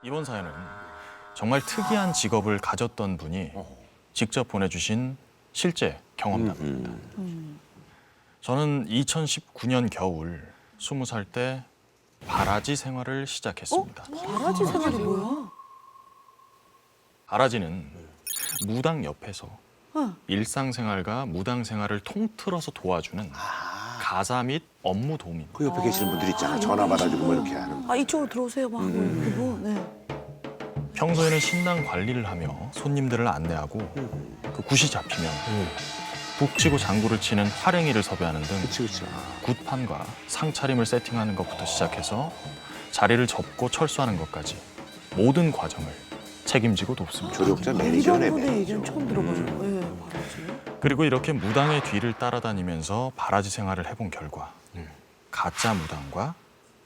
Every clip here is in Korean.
이번 사연은 정말 특이한 직업을 가졌던 분이 직접 보내주신 실제 경험담입니다. 저는 2019년 겨울 20살 때 바라지 생활을 시작했습니다. 바라지 생활이 뭐야? 바라지는 무당 옆에서 일상생활과 무당 생활을 통틀어서 도와주는 가사 및 업무 도움입니다. 그 옆에 계시는 분들 있잖아. 전화 받아주고 뭐 이렇게 하는. 아 이쪽으로 들어오세요 막 하고 그거. 네. 평소에는 신당 관리를 하며 손님들을 안내하고 그 굿이 잡히면 북치고 장구를 치는 활행이를 섭외하는 등 그치. 굿판과 상차림을 세팅하는 것부터 시작해서 자리를 접고 철수하는 것까지 모든 과정을 책임지고 돕습니다. 조력자 이런 매니저네 분의 매니저. 얘기는 처음 들어봐요. 네, 바라지. 그리고 이렇게 무당의 뒤를 따라다니면서 바라지 생활을 해본 결과 가짜 무당과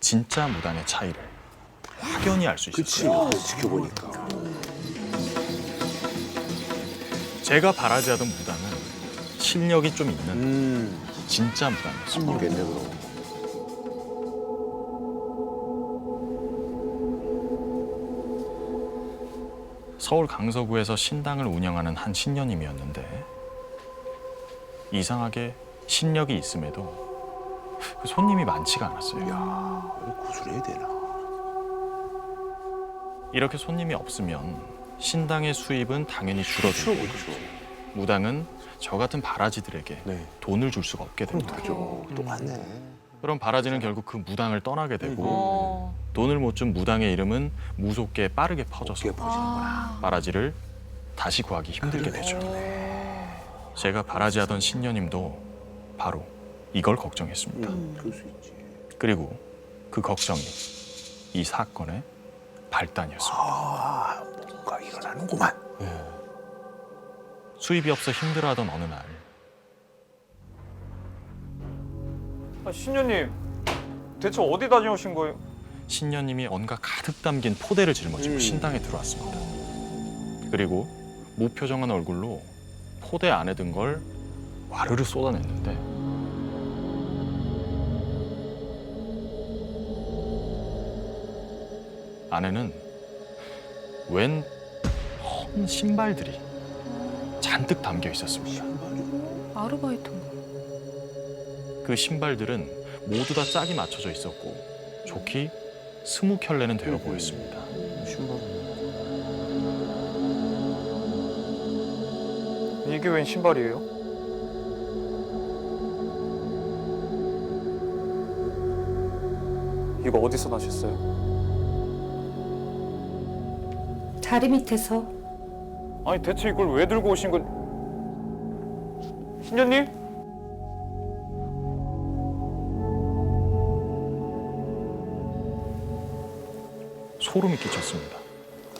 진짜 무당의 차이를 확연히 알 수 그치. 있었어요. 지켜보니까. 제가 바라지하던 무당은 실력이 좀 있는 진짜 무당이었습니다. 모르겠네 그럼. 서울 강서구에서 신당을 운영하는 한 신녀님이었는데 이상하게 신력이 있음에도 그 손님이 많지가 않았어요. 야, 이거 구술해야 되나? 이렇게 손님이 없으면 신당의 수입은 당연히 그렇죠. 줄어들고 무당은 저 같은 바라지들에게 네. 돈을 줄 수가 없게 됩니다. 맞죠. 똑같네. 그럼 바라지는 결국 그 무당을 떠나게 되고 돈을 못 준 무당의 이름은 무속계에 빠르게 퍼져서 어깨 퍼지는구나. 바라지를 다시 구하기 힘들게 되죠. 제가 바라지하던 신녀님도 바로 이걸 걱정했습니다. 그럴 수 있지. 그리고 그 걱정이 이 사건의 발단이었습니다. 아, 뭔가 일어나는구만. 수입이 없어 힘들어하던 어느 날 신녀님, 대체 어디 다녀오신 거예요? 신녀님이 언가 가득 담긴 포대를 짊어지고 신당에 들어왔습니다. 그리고 무표정한 얼굴로 포대 안에 든 걸 와르르 쏟아냈는데 안에는 웬 헌 신발들이 잔뜩 담겨 있었습니다. 아르바이트인가? 그 신발들은 모두 다 짝이 맞춰져 있었고 좋기 20켤레는 되어 보였습니다. 이게 웬 신발이에요? 이거 어디서 나셨어요? 다리 밑에서. 아니 대체 이걸 왜 들고 오신 건? 신녀님? 소름이 끼쳤습니다.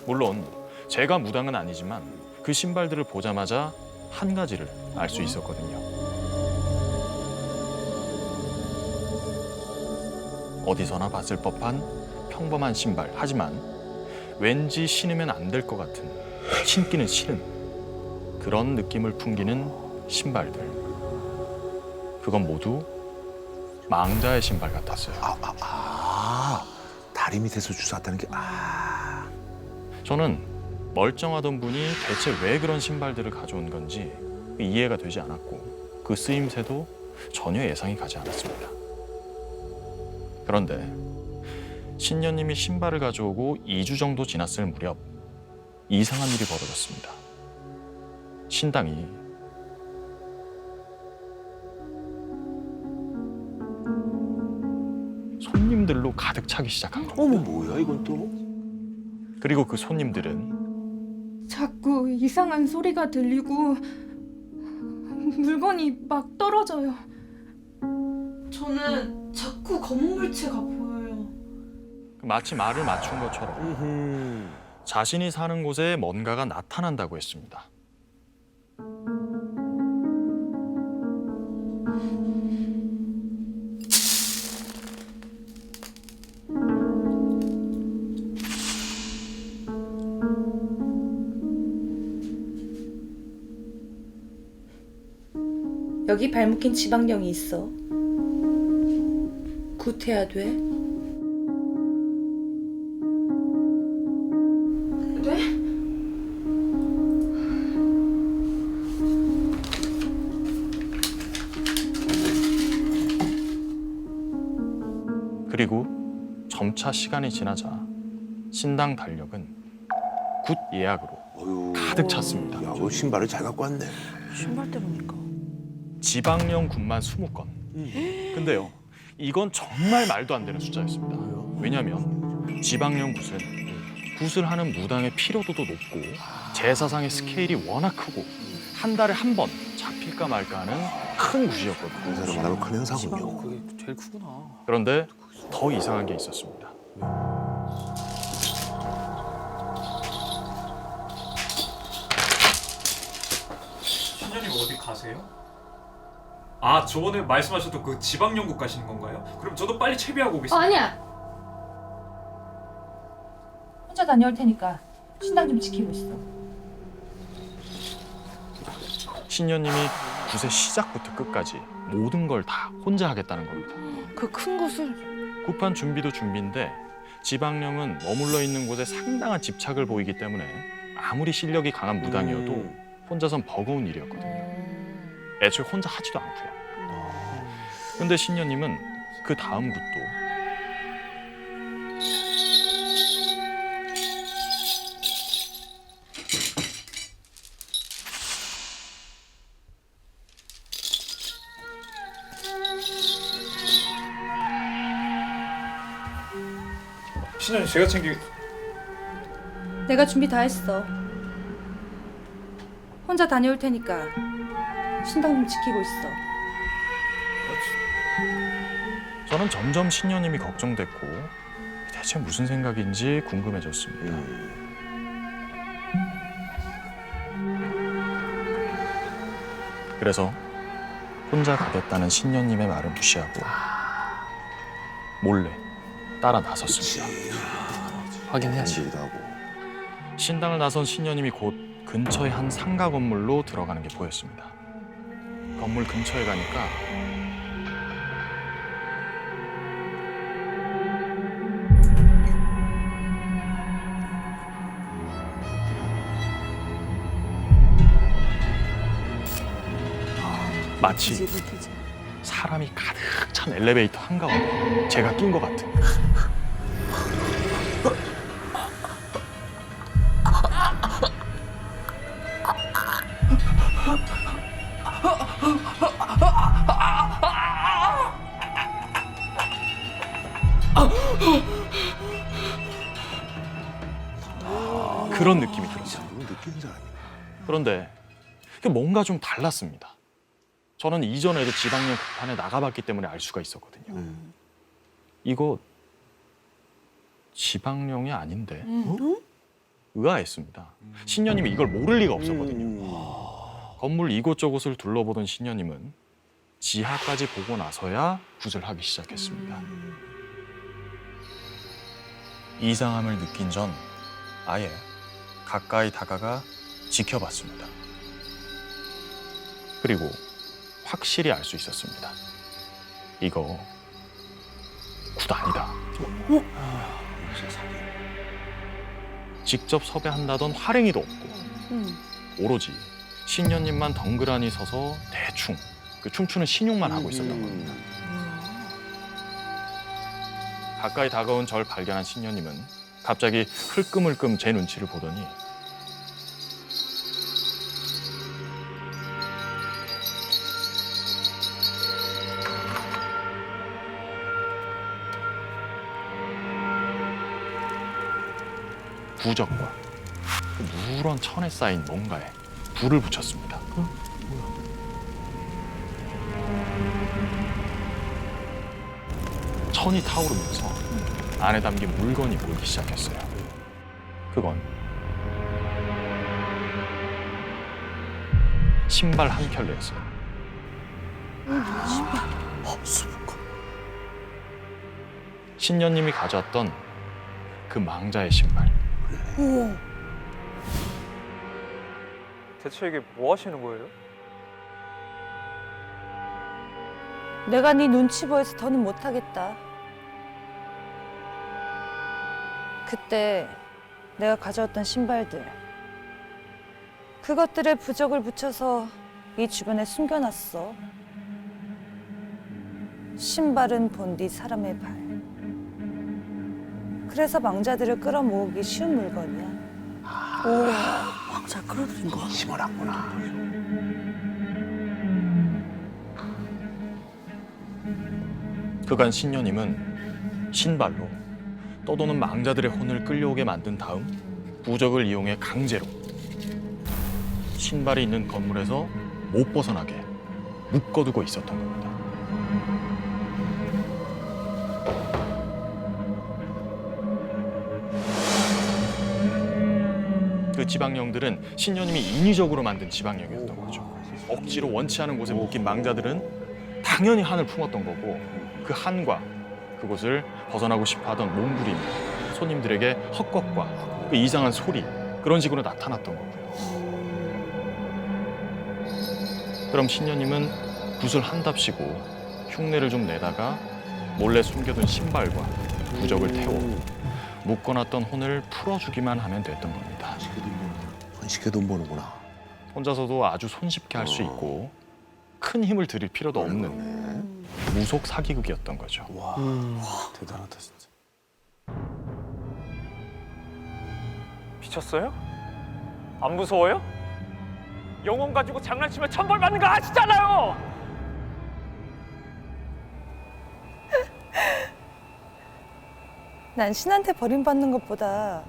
물론 제가 무당은 아니지만 그 신발들을 보자마자 한 가지를 알 수 있었거든요. 어디서나 봤을 법한 평범한 신발. 하지만 왠지 신으면 안 될 것 같은, 신기는 싫은 그런 느낌을 풍기는 신발들. 그건 모두 망자의 신발 같았어요. 다리 밑에서 주웠다는 게 저는 멀쩡하던 분이 대체 왜 그런 신발들을 가져온 건지 이해가 되지 않았고 그 쓰임새도 전혀 예상이 가지 않았습니다. 그런데 신녀님이 신발을 가져오고 2주 정도 지났을 무렵 이상한 일이 벌어졌습니다. 신당이 손님들로 가득 차기 시작한 겁니다. 어머 뭐야 이건 또? 그리고 그 손님들은 자꾸 이상한 소리가 들리고 물건이 막 떨어져요. 저는 자꾸 검은 물체가 보여요. 마치 말을 맞춘 것처럼 자신이 사는 곳에 뭔가가 나타난다고 했습니다. 여기 발목엔 지방령이 있어. 굿해야 돼. 그리고 점차 시간이 지나자 신당 달력은 굿 예약으로 어휴. 가득 찼습니다. 야, 그 신발을 잘 갖고 왔네. 신발 때문일까? 지방령 굿만 20건. 근데요, 이건 정말 말도 안 되는 숫자였습니다. 왜냐하면 지방령 굿은 굿을 하는 무당의 피로도도 높고 제사상의 스케일이 워낙 크고 한 달에 한 번 잡힐까 말까 하는 큰 굿이었거든요. 인사로 말하면 큰 행사군요. 그게 제일 크구나. 그런데 더 이상한 게 있었습니다. 신녀님 어디 가세요? 아 저번에 말씀하셨던 그 지방연구 가시는 건가요? 그럼 저도 빨리 채비하고 오겠습니다. 아니야. 혼자 다녀올 테니까 신당 좀 지키고 있어. 신녀님이 굿의 시작부터 끝까지 모든 걸 다 혼자 하겠다는 겁니다. 그 큰 곳을 굿판 준비도 준비인데 지방령은 머물러 있는 곳에 상당한 집착을 보이기 때문에 아무리 실력이 강한 무당이어도 혼자선 버거운 일이었거든요. 애초에 혼자 하지도 않고요. 근데 신녀님은 그 다음 굿도 신녀님 제가 챙기. 내가 준비 다 했어. 혼자 다녀올 테니까 신당 좀 지키고 있어. 저는 점점 신녀님이 걱정됐고 대체 무슨 생각인지 궁금해졌습니다. 그래서 혼자 가겠다는 신녀님의 말을 무시하고 몰래 따라 나섰습니다. 확인해야지. 기도 하고. 신당을 나선 신녀님이 곧 근처의 한 상가 건물로 들어가는 게 보였습니다. 건물 근처에 가니까 마치 지지부지지. 사람이 가득 찬 엘리베이터 한가운데 제가 낀 것 같은. 그런 느낌이 들었어요. 이거 느끼는 사람이네. 그런데 그게 뭔가 좀 달랐습니다. 저는 이전에도 지방령 굿판에 나가봤기 때문에 알 수가 있었거든요. 이거 지방령이 아닌데 의아했습니다. 신녀님이 이걸 모를 리가 없었거든요. 건물 이곳저곳을 둘러보던 신녀님은 지하까지 보고 나서야 굿을 하기 시작했습니다. 이상함을 느낀 전 아예 가까이 다가가 지켜봤습니다. 그리고 확실히 알 수 있었습니다. 이거 굿 아니다. 직접 섭외한다던 활행이도 없고 오로지 신녀님만 덩그러니 서서 대충 그 춤추는 신용만 하고 있었던 겁니다. 가까이 다가온 절 발견한 신녀님은 갑자기 흘끔흘끔 제 눈치를 보더니 부적과 그 누런 천에 쌓인 뭔가에 불을 붙였습니다. 천이 타오르면서 안에 담긴 물건이 보이기 시작했어요. 그건 신발 한 켤레였어요. 신녀님이 가져왔던 그 망자의 신발. 대체 이게 뭐 하시는 거예요? 내가 네 눈치 보여서 더는 못하겠다. 그때 내가 가져왔던 신발들, 그것들에 부적을 붙여서 이 주변에 숨겨놨어. 신발은 본디 사람의 발, 그래서 망자들을 끌어모으기 쉬운 물건이야. 왕자 끌어들인 거. 심어놨구나. 그간 신녀님은 신발로 떠도는 망자들의 혼을 끌려오게 만든 다음 부적을 이용해 강제로 신발이 있는 건물에서 못 벗어나게 묶어두고 있었던 겁니다. 그 지방령들은 신녀님이 인위적으로 만든 지방령이었던 거죠. 억지로 원치 않은 곳에 묶인 망자들은 당연히 한을 품었던 거고 그 한과 그곳을 벗어나고 싶어하던 몸부림이 손님들에게 헛것과 그 이상한 소리 그런 식으로 나타났던 거고요. 그럼 신녀님은 굿을 한답시고 흉내를 좀 내다가 몰래 숨겨둔 신발과 부적을 태워 묶어놨던 혼을 풀어주기만 하면 됐던 겁니다. 손쉽게 돈 버는구나. 혼자서도 아주 손쉽게 할 수 있고 큰 힘을 들일 필요도 없는 무속 사기극이었던 거죠. 와, 대단하다 진짜. 미쳤어요? 안 무서워요? 영혼 가지고 장난치면 천벌 받는 거 아시잖아요. 난 신한테 버림받는 것보다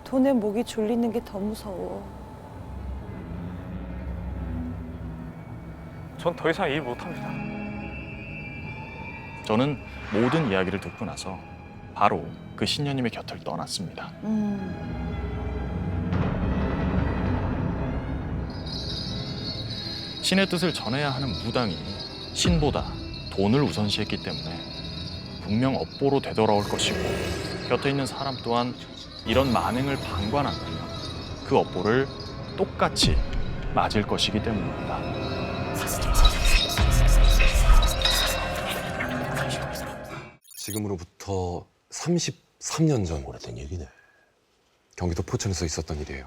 돈에 목이 졸리는 게 더 무서워. 전 더 이상 일 못합니다. 저는 모든 이야기를 듣고 나서 바로 그 신녀님의 곁을 떠났습니다. 신의 뜻을 전해야 하는 무당이 신보다 돈을 우선시했기 때문에 분명 업보로 되돌아올 것이고 곁에 있는 사람 또한 이런 만행을 방관한다면 그 업보를 똑같이 맞을 것이기 때문입니다. 지금으로부터 33년 전 오래된 얘기네. 경기도 포천에서 있었던 일이에요.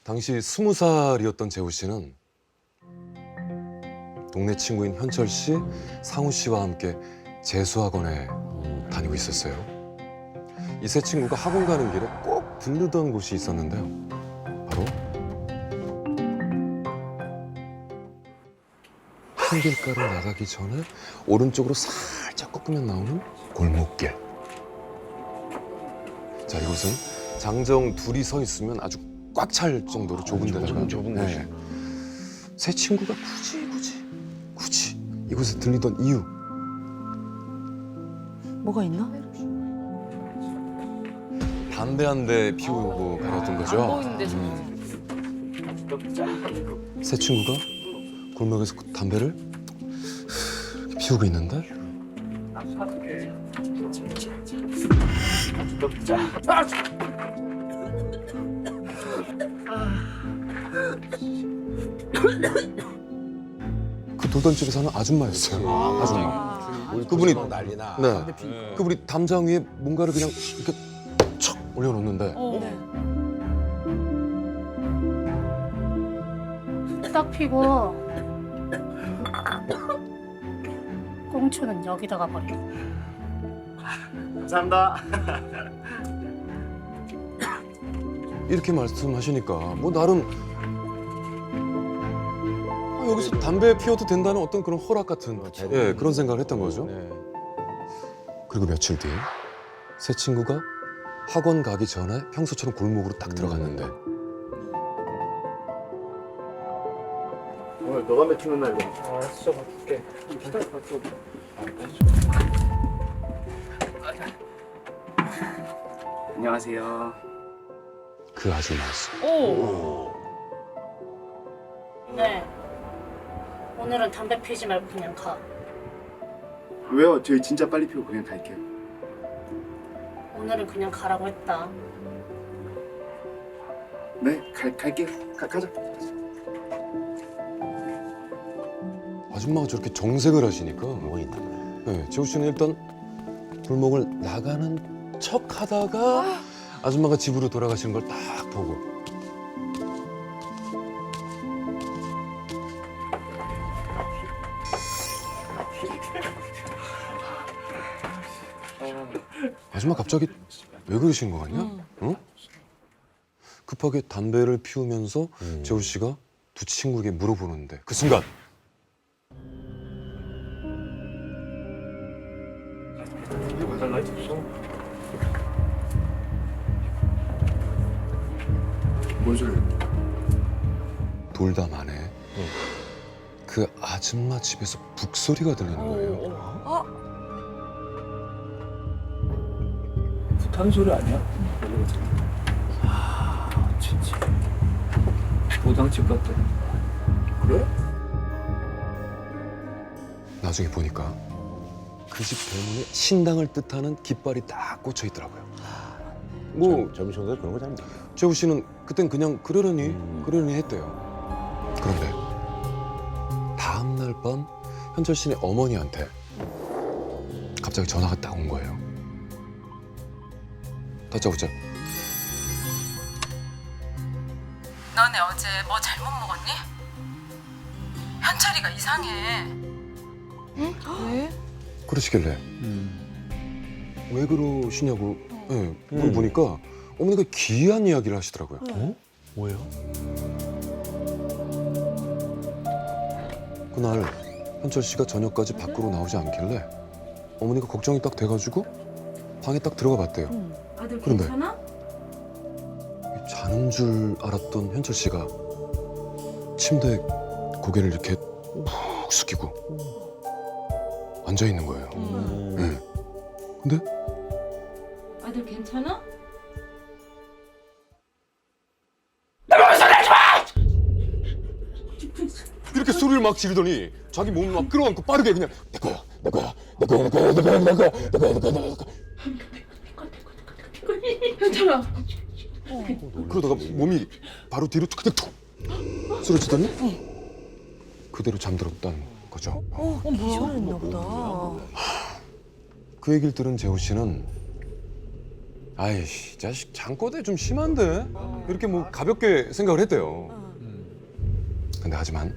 당시 20살이었던 재우 씨는 동네 친구인 현철 씨, 상우 씨와 함께 재수학원에 다니고 있었어요. 이 세 친구가 학원 가는 길에 꼭 들르던 곳이 있었는데요. 바로 한길가로 나가기 전에 오른쪽으로 살짝 꺾으면 나오는 골목길. 자, 이곳은 장정 둘이 서 있으면 아주 꽉 찰 정도로 좁은 데다가 좁은 곳이. 세 친구가 굳이 이곳에 들리던 이유. 뭐가 있나? 담배 한 대 피우고 가렸던 거죠. 안 보이는 데서. 세 친구가 골목에서 그 담배를 이렇게 피우고 있는데 그 돌던 집에 사는 아줌마였어요. 아줌마. 그분이 난리나. 네. 그분이 담장 위에 뭔가를 그냥 이렇게 척 올려놓는데 딱 피고 꽁초는 여기다가 버려. 감사합니다. 이렇게 말씀하시니까 뭐 나름 여기서 담배 피워도 된다는 어떤 그런 허락 같은 그런 생각을 했던 거죠. 그리고 며칠 뒤 세 친구가 학원 가기 전에 평소처럼 골목으로 딱 들어갔는데 오늘 너가 맺히는 날이고. 알았어, 바꿀게. 안녕하세요. 그 아줌마였어요. 오. 네. 오늘은 담배 피지 말고 그냥 가. 왜요? 저희 진짜 빨리 피고 그냥 갈게요. 오늘은 그냥 가라고 했다. 네, 갈게요. 가자. 아줌마가 저렇게 정색을 하시니까 뭐 있나 보네. 재우 씨는 일단 골목을 나가는 척 하다가 아줌마가 집으로 돌아가시는 걸 딱 보고 아줌마 갑자기 왜 그러신 거 같냐? 응? 급하게 담배를 피우면서 재호 씨가 두 친구에게 물어보는데 그 순간 뭔 소리야? 돌담 안에 그 아줌마 집에서 북소리가 들리는 거예요. 부탄 소리 아니야? 아, 진짜. 도장집 같다. 그래? 나중에 보니까 그 집 대문에 신당을 뜻하는 깃발이 딱 꽂혀 있더라고요. 뭐 점심시간에 그런 거 잘 모르겠어. 재호 씨는 그땐 그냥 그러려니 했대요. 그런데 다음 날 밤 현철 씨네 어머니한테 갑자기 전화가 딱 온 거예요. 다짜고짜 너네 어제 뭐 잘못 먹었니? 현철이가 이상해. 왜? 그러시길래 왜 그러시냐고 물어보니까 어머니가 기이한 이야기를 하시더라고요. 뭐예요? 그날 현철 씨가 저녁까지 밖으로 나오지 않길래 어머니가 걱정이 딱 돼가지고 방에 딱 들어가 봤대요. 아들 그런데? 괜찮아? 자는 줄 알았던 현철 씨가 침대에 고개를 이렇게 푹 숙이고 앉아 있는 거예요. 네. 근데 아들 괜찮아? 이렇게 소리를 막 지르더니 자기 몸을 막 끌어안고 빠르게 그냥 내 거야, 내 거야, 내 거야, 내 거야, 내 거야, 내 거야, 내 거야, 내 거야, 내 거야. 현철아. 그러다가 몸이 바로 뒤로 그냥 툭 쓰러지더니 그대로 잠들었다는 거죠. 기절했나 보다. 그 얘기를 들은 재호 씨는 아이씨, 자식 잠꼬대 좀 심한데? 이렇게 뭐 가볍게 생각을 했대요. 근데 하지만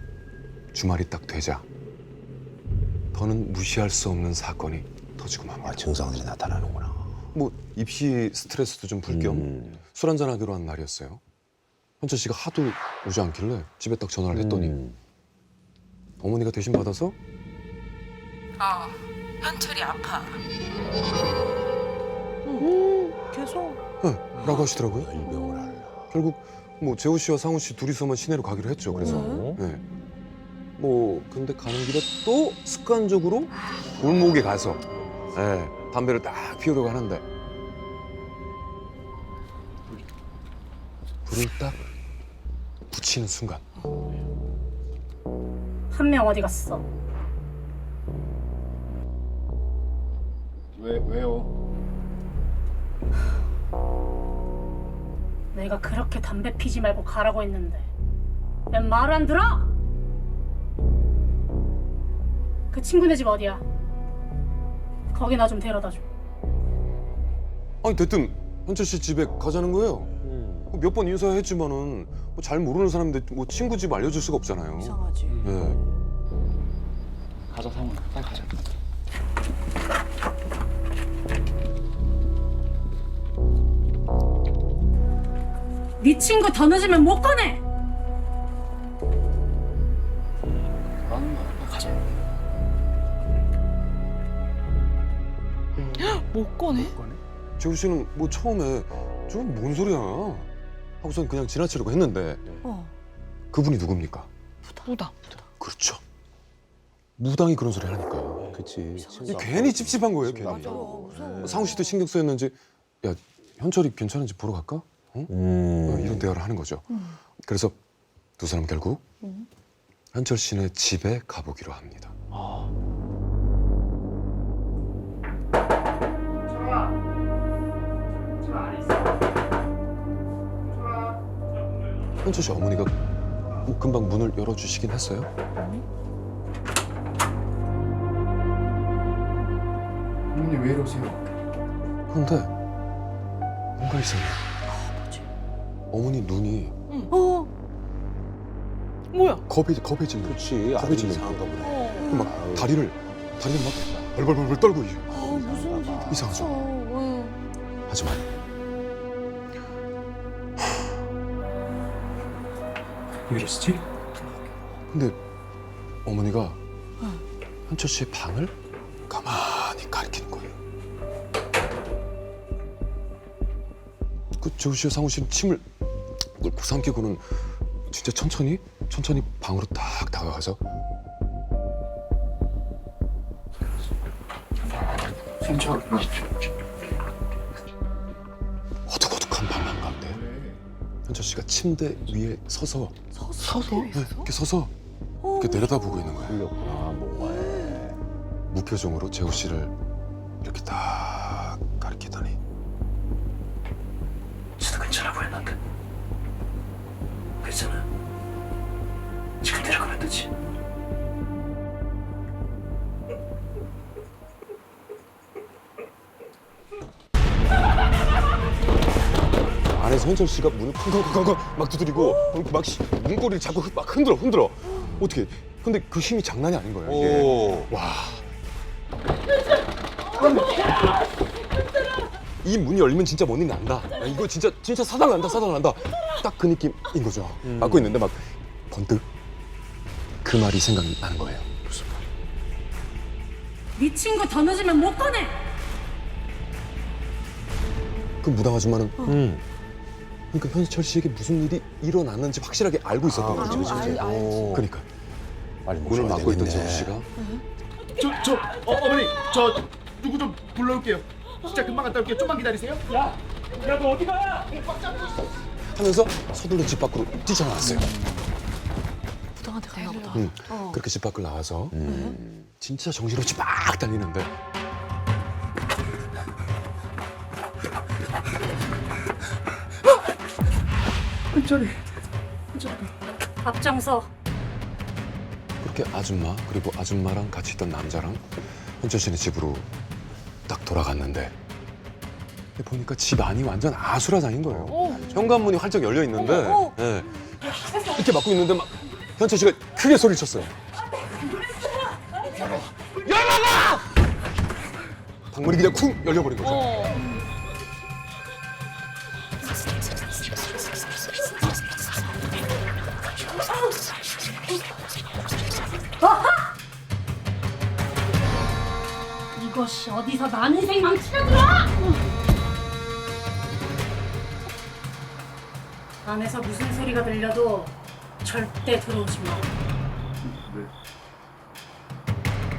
주말이 딱 되자 더는 무시할 수 없는 사건이 터지고 맙니다. 아, 증상들이 나타나는구나. 뭐 입시 스트레스도 좀 풀 겸 술 한잔 하기로 한 날이었어요. 현철 씨가 하도 오지 않길래 집에 딱 전화를 했더니 어머니가 대신 받아서 현철이 아파. 계속. 라고 하시더라고요. 일병을 하려. 결국 뭐 재호 씨와 상우 씨 둘이서만 시내로 가기로 했죠. 그래서 네. 뭐 근데 가는 길에 또 습관적으로 골목에 가서 담배를 딱 피우려고 하는데 불을 딱 붙이는 순간 한 명 어디 갔어? 왜요? 내가 그렇게 담배 피지 말고 가라고 했는데 왜 말 안 들어? 그 친구네 집 어디야? 거기 나 좀 데려다 줘. 아니 대뜸 현철 씨 집에 가자는 거예요. 몇 번 인사했지만은 뭐 잘 모르는 사람인데 뭐 친구 집 알려줄 수가 없잖아요. 이상하지. 네. 가자, 상훈아. 빨리 가자. 네 친구 더 늦으면 못 꺼내. 가자. 못 꺼내? 재호 씨는 뭐 처음에 좀 뭔 소리야 하고선 그냥 지나치려고 했는데 그분이 누굽니까? 무당. 그렇죠. 무당이 그런 소리 하니까 그치. 괜히 찝찝한 거예요. 괜히. 맞아. 무서워. 상우 씨도 신경 쓰였는지 야 현철이 괜찮은지 보러 갈까? 어? 이런 대화를 하는 거죠. 그래서 두 사람 결국 현철 씨네 집에 가보기로 합니다. 현철 씨 어머니가 뭐 금방 문을 열어주시긴 했어요. 어머니 왜 이러세요? 그런데 뭔가 이상해요. 어머니 눈이 뭐야? 겁해지는 거예요. 그치. 아주 겁해지는 이상한가 보네. 막 다리를 막 벌벌벌 떨고 무슨 일이 이상하죠. 있어. 하지만 왜 이랬지? 근데 어머니가 현철 씨의 방을 가만히 가리키는 거예요. 그 재우 씨와 상우 씨는 침을 꿀꺽 삼키고는 진짜 천천히 방으로 딱 다가가서 어둑어둑한 방 한가운데 현철 씨가 침대 위에 서서 네, 이렇게 서서 이렇게 내려다보고 있는 거예요. 풀렸구나 뭔가에. 무표정으로 재우 씨를 이렇게 딱 가리키더니 진짜 괜찮아 보였는데. 괜찮아. 지금 내려가면 되지. 안에서 현철 씨가 문을 쿵쾅쿵쾅 막 두드리고 막 문고리를 자꾸 막 흔들어. 어떻게? 근데 그 힘이 장난이 아닌 거예요. 이게. 와. 이 문이 열리면 진짜 뭔 일 난다. 야, 이거 진짜 사단 난다. 딱 그 느낌인 거죠. 맞고 있는데 막 번뜩 그 말이 생각나는 거예요. 무슨 말? 네 친구 더 늦으면 못 꺼내. 그 무당 아줌마는 그러니까 현철 씨에게 무슨 일이 일어났는지 확실하게 알고 있었던 거죠. 그러니까 빨리 문을 막고 있던 재우 되겠네. 씨가 어머니 저 누구 좀 불러올게요. 진짜 금방 갔다 올게요. 좀만 기다리세요. 야 너 어디 가? 하면서 서둘러 집 밖으로 뛰쳐나왔어요. 부당한테 가나 보다. 그렇게 집 밖을 나와서 진짜 정신없이 막 달리는데 앞장서. 그렇게 아줌마 그리고 아줌마랑 같이 있던 남자랑 현철 씨네 집으로 딱 돌아갔는데 보니까 집 안이 완전 아수라장인 거예요. 현관문이 활짝 열려 있는데 예. 이렇게 막고 있는데 막 현철 씨가 크게 소리를 쳤어요. 열어라! 방문이 그냥 쿵 열려버린 거죠. 이것이 어디서 남 인생 망치려들어! 안에서 무슨 소리가 들려도 절대 들어오지 마.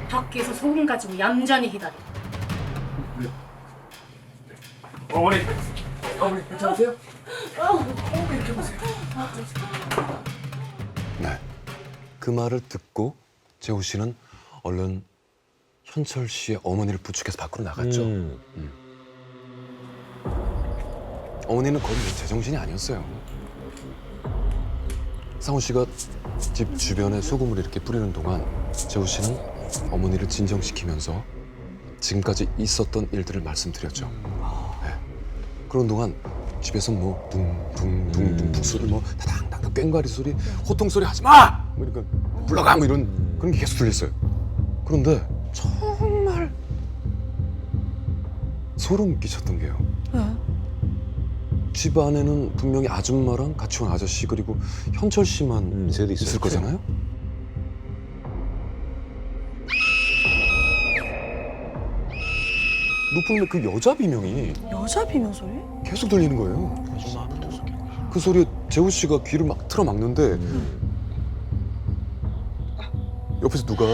밖에서 소금 가지고 얌전히 기다려. 어머니 괜찮으세요? 네. 그 말을 듣고 재우 씨는 얼른 현철 씨의 어머니를 부축해서 밖으로 나갔죠. 어머니는 거의 제정신이 아니었어요. 상우 씨가 집 주변에 소금을 이렇게 뿌리는 동안 재우 씨는 어머니를 진정시키면서 지금까지 있었던 일들을 말씀드렸죠. 네. 그런 동안 집에서 뭐 붕붕붕붕 북소리 뭐 다당당 꽹과리 소리 호통 소리 하지 마! 뭐 이러니까 불러가 뭐 이런 그런 게 계속 들렸어요. 그런데 정말 소름 끼쳤던 게요. 집 안에는 분명히 아줌마랑 같이 온 아저씨 그리고 현철 씨만 쟤도 있을 있었지. 거잖아요. 높은 그 여자 비명이 여자 비명 소리? 계속 들리는 거예요. 그 소리에 재우 씨가 귀를 막 틀어 막는데 옆에서 누가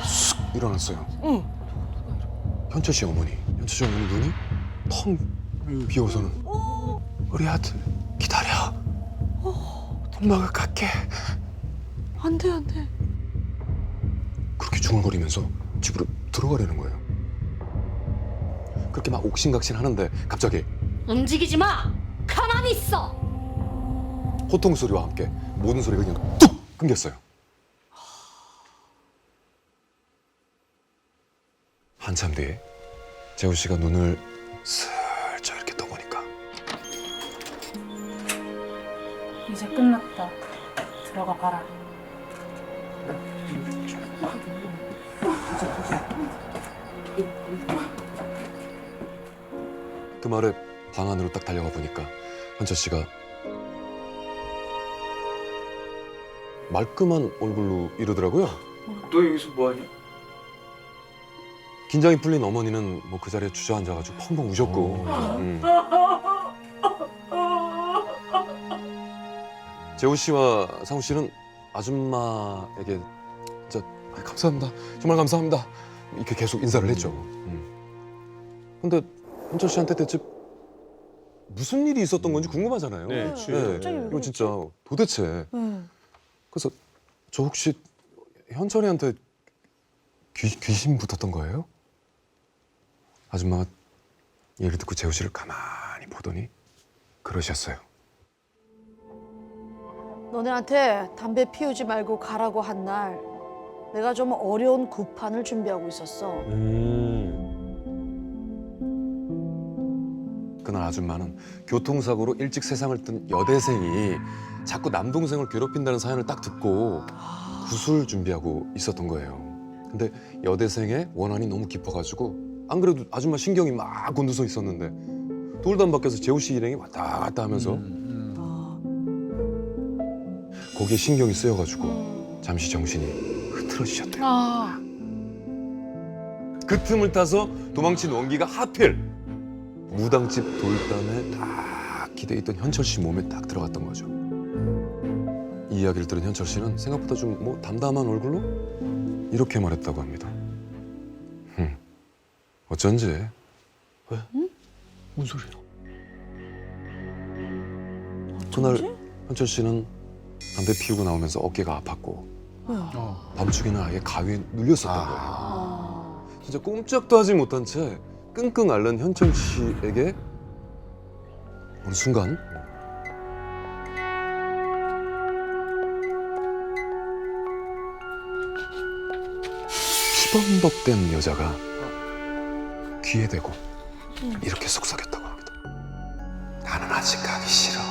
쑥 일어났어요. 현철 씨 어머니. 현철 씨 어머니 눈이 텅 비어서는 우리 아들 기다려. 엄마가 갈게. 안 돼, 안 돼. 그렇게 중얼거리면서 집으로 들어가려는 거예요. 그렇게 막 옥신각신 하는데 갑자기 움직이지 마! 가만히 있어! 호통 소리와 함께 모든 소리가 그냥 뚝 끊겼어요. 한참 뒤에 재우 씨가 눈을 슬쩍 이렇게 떠보니까 이제 끝났다. 들어가 봐라. 그 말에 방 안으로 딱 달려가 보니까 현철 씨가 말끔한 얼굴로 이러더라고요. 너 여기서 뭐하냐? 긴장이 풀린 어머니는 뭐 그 자리에 주저앉아가지고 펑펑 우셨고. 재호 씨와 상우 씨는 아줌마에게 진짜 감사합니다. 정말 감사합니다. 이렇게 계속 인사를 했죠. 근데 현철 씨한테 대체 무슨 일이 있었던 건지 궁금하잖아요. 네, 갑자기 이거 진짜 도대체. 응. 그래서 저 혹시 현철이한테 귀신 붙었던 거예요? 아줌마가 얘기를 듣고 재호 씨를 가만히 보더니 그러셨어요. 너네한테 담배 피우지 말고 가라고 한 날 내가 좀 어려운 구판을 준비하고 있었어. 그날 아줌마는 교통사고로 일찍 세상을 뜬 여대생이 자꾸 남동생을 괴롭힌다는 사연을 딱 듣고 구술 준비하고 있었던 거예요. 근데 여대생의 원한이 너무 깊어가지고 안 그래도 아줌마 신경이 막 곤두서 있었는데 돌담 밖에서 재호 씨 일행이 왔다 갔다 하면서 거기에 신경이 쓰여가지고 잠시 정신이 흐트러지셨대요. 그 틈을 타서 도망친 원기가 하필 무당집 돌담에 딱 기대있던 현철 씨 몸에 딱 들어갔던 거죠. 이 이야기를 들은 현철 씨는 생각보다 좀 뭐 담담한 얼굴로 이렇게 말했다고 합니다. 어쩐지. 왜? 뭔 소리야? 그날 현철 씨는 담배 피우고 나오면서 어깨가 아팠고 밤중에는 아예 가위에 눌렸었던 거예요. 진짜 꼼짝도 하지 못한 채 끙끙 앓는 현철 씨에게 어느 순간 피범벅된 여자가 귀에 대고 이렇게 속삭였다고 합니다. 나는 아직 가기 싫어.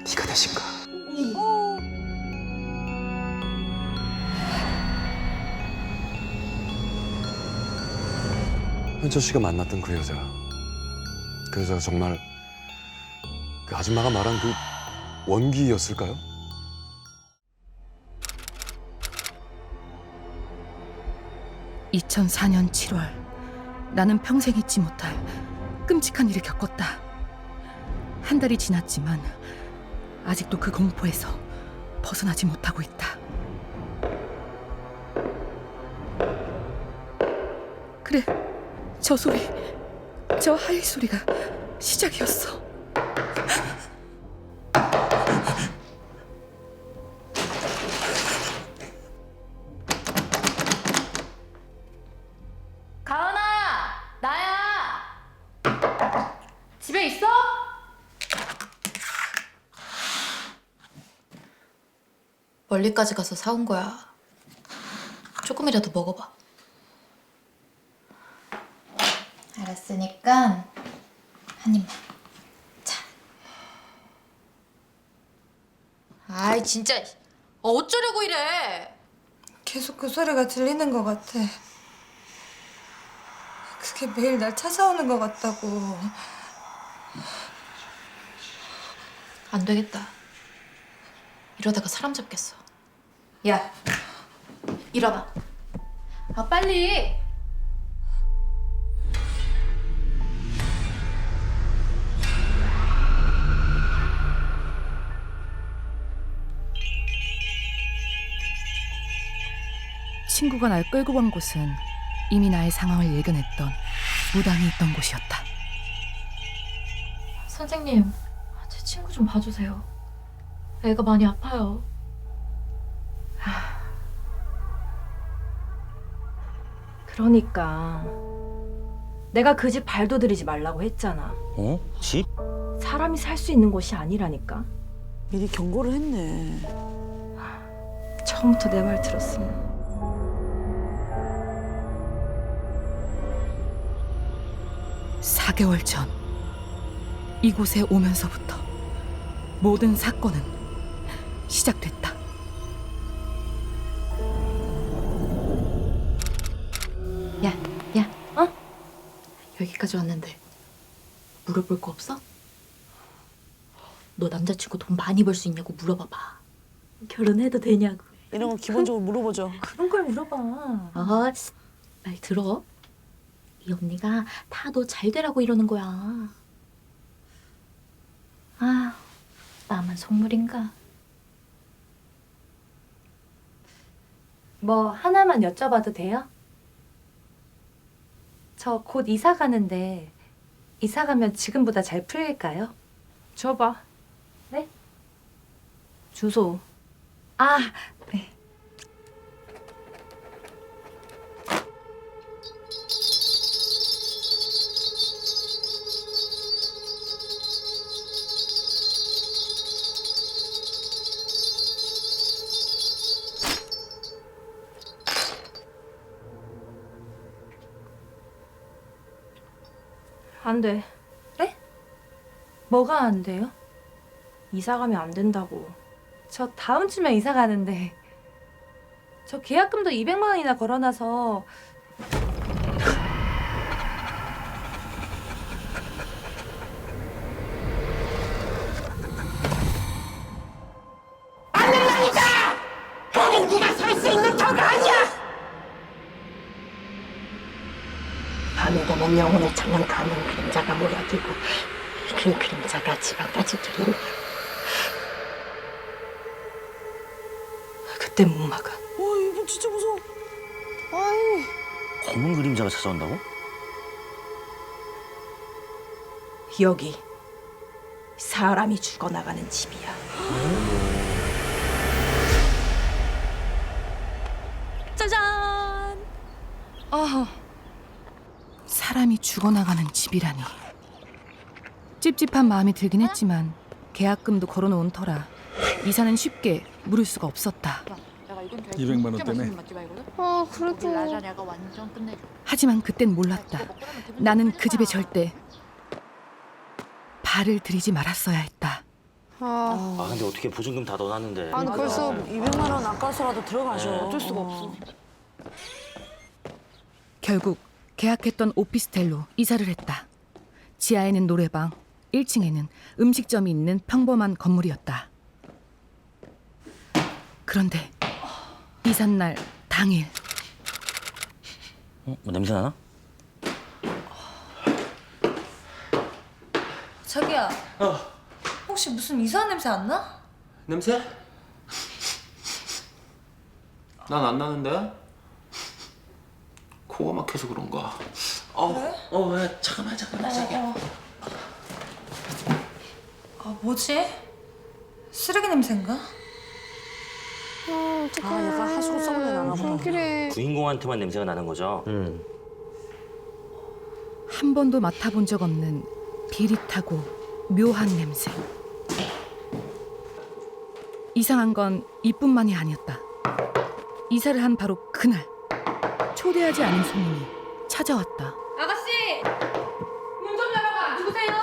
네가 대신 가. 현철 씨가 만났던 그 여자가 정말 그 아줌마가 말한 그 원기였을까요? (2004년 7월) 나는 평생 잊지 못할 끔찍한 일을 겪었다. 한 달이 지났지만 아직도 그 공포에서 벗어나지 못하고 있다. 그래, 저 소리, 저 하이 소리가 시작이었어. 가은아, 나야. 집에 있어? 멀리까지 가서 사온 거야. 조금이라도 먹어봐. 알았으니까 한 입만. 자. 아이 진짜 어쩌려고 이래. 계속 그 소리가 들리는 것 같아. 그게 매일 날 찾아오는 것 같다고. 안 되겠다. 이러다가 사람 잡겠어. 야, 일어나. 아 빨리. 친구가 날 끌고 간 곳은 이미 나의 상황을 예견했던 무당이 있던 곳이었다. 선생님, 제 친구 좀 봐주세요. 애가 많이 아파요. 그러니까 내가 그 집 발도 들이지 말라고 했잖아. 어? 집? 사람이 살 수 있는 곳이 아니라니까. 미리 경고를 했네. 처음부터 내 말 들었으면. 4개월 전 이곳에 오면서부터 모든 사건은 시작됐다. 야, 어? 여기까지 여기까지 왔는데 물어볼 거 없어? 너 남자친구 돈 많이 벌 수 있냐고 물어봐봐. 결혼해도 되냐고. 이런 거 기본적으로 물어보죠. 그런 걸 물어봐. 아, 말 들어. 이 언니가 다 너 잘 되라고 이러는 거야. 아, 나만 속물인가? 뭐 하나만 여쭤봐도 돼요? 저 곧 이사 가는데 이사 가면 지금보다 잘 풀릴까요? 줘봐. 네? 주소. 아, 네. 안 돼. 네? 뭐가 안 돼요? 이사 가면 안 된다고. 저 다음 주면 이사 가는데 저 계약금도 200만 원이나 걸어놔서 안 된다니까! 거긴 네가 설 수 있는 터가 아니야! 밤에 되면 영혼을 장난감은 그림자가 모여들고 그 그림자가 집안까지 들이고 그때 못 막아. 와, 이분 진짜 무서워. 아이. 검은 그림자가 찾아온다고? 여기 사람이 죽어나가는 집이야. 짜잔! 사람이 죽어나가는 집이라니. 찝찝한 마음이 들긴 했지만 계약금도 걸어놓은 터라 이사는 쉽게 물을 수가 없었다. 200만 원 때문에. 아, 그래도. 하지만 그땐 몰랐다. 나는 그 집에 절대 발을 들이지 말았어야 했다. 아, 근데 어떻게 보증금 다 넣어놨는데. 아니 벌써 200만 원 아까서라도 들어가죠. 어쩔 수가 없어. 결국 계약했던 오피스텔로 이사를 했다. 지하에는 노래방, 1층에는 음식점이 있는 평범한 건물이었다. 그런데 이삿날 당일. 뭐 냄새 나나? 자기야. 혹시 무슨 이상한 냄새 안 나? 냄새? 난 안 나는데? 코가 막혀서 그런가? 그래? 잠깐만 자기야. 뭐지? 쓰레기 냄새인가? 어떡해. 약간 하수구 썩은 애 나나 보다. 주인공한테만 냄새가 나는 거죠? 한 번도 맡아본 적 없는 비릿하고 묘한 냄새. 이상한 건 이뿐만이 아니었다. 이사를 한 바로 그날 초대하지 않은 손님이 찾아왔다. 아가씨! 문 좀 열어봐. 누구세요?